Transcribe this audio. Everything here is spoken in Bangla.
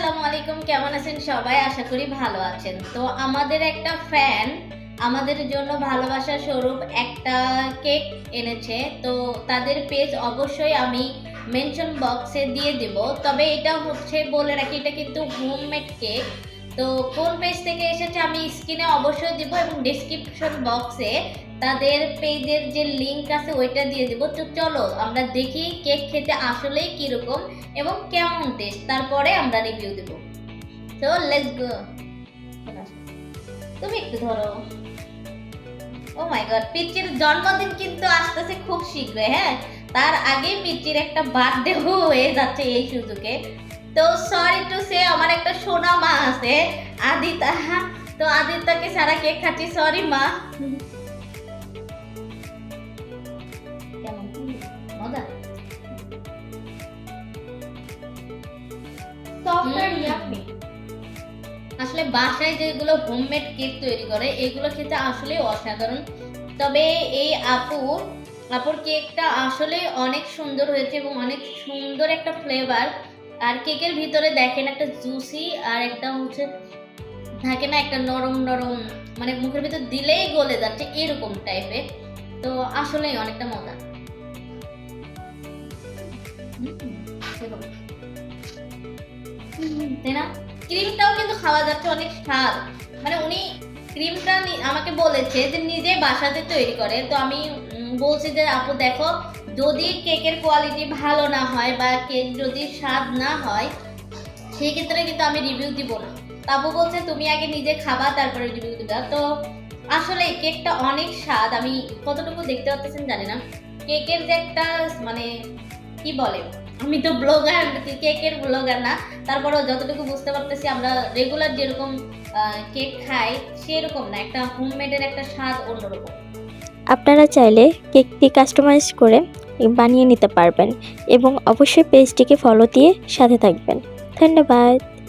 আসসালামু আলাইকুম, কেমন আছেন সবাই? আশা করি ভালো আছেন। তো আমাদের একটা ফ্যান আমাদের জন্য ভালোবাসার স্বরূপ একটা কেক এনেছে। তো তাদের পেজ অবশ্যই আমি মেনশন বক্সে দিয়ে দেব। তবে এটা হচ্ছে বলে রাখি, এটা কিন্তু হোমমেড কেক। তো কোন পেজ থেকে এসেছে আমি স্ক্রিনে অবশ্যই দিব এবং ডেসক্রিপশন বক্সে তাদের পেজের যে লিংক আছে ওইটা দিয়ে দিব। তো চলো আমরা দেখি কেক খেতে আসলেই কিরকম এবং কেমন টেস্ট, তারপরে আমরা রিভিউ দেব। তো লেটস গো। তুমি একটু ধরো। ও মাই গড, পিচ্চির জন্মদিন কিন্তু আসতেছে খুব শীঘ্রই। হ্যাঁ, তার আগে পিচ্চির একটা বার্থডে হয়ে যাচ্ছে এই সুযোগে। তো সরি টু সে, আমার একটা সোনা মা আছে আদিতা। তো আদিতাকে সারা কেক খাচ্ছি, সরি মা। কেমন মজা? সফট আর ইয়াম্মি। আসলে বাসায় যেগুলো হোমমেড কেক তৈরি করে এগুলো খেতে আসলে অসাধারণ। তবে এই আপুর কেকটা আসলে অনেক সুন্দর হয়েছে এবং অনেক সুন্দর একটা ফ্লেভার। আর কেকের ভিতরে দেখেন একটা জুসি আর একটা হচ্ছে থাকে না একটা নরম নরম, মানে মুখের ভিতর দিলেই গলে যাচ্ছে এরকম টাইপের। তো আসলেই অনেকটা মজা। এরকম। তাই না? ক্রিমটাও কিন্তু খাওয়া যাচ্ছে, অনেক স্বাদ। মানে উনি ক্রিমটা আমাকে বলেছে যে নিজে বাসাতে তৈরি করে। তো আমি বলছি যে আপু দেখো, যদি কেকের কোয়ালিটি ভালো না হয় বা কেক যদি স্বাদ না হয় সেই ক্ষেত্রে কিন্তু আমি রিভিউ দিব না। তো আপু বলছে তুমি আগে নিজে খাবা তারপরে রিভিউ দিবা। তো আসলে কেকটা অনেক স্বাদ। আমি কতটুকু দেখতে পাচ্ছেন জানি না। কেকের যে একটা মানে কি বলে, আমি তো ব্লগার, কেকের ব্লগার না, তারপরেও যতটুকু বুঝতে পারতেছি আমরা রেগুলার যেরকম কেক খাই সেরকম না, একটা হোমমেডের একটা স্বাদ অন্যরকম। আপনারা চাইলে কেকটি কাস্টমাইজ করে বানিয়ে নিতে পারবেন এবং অবশ্যই পেজটিকে ফলো দিয়ে সাথে থাকবেন। ধন্যবাদ।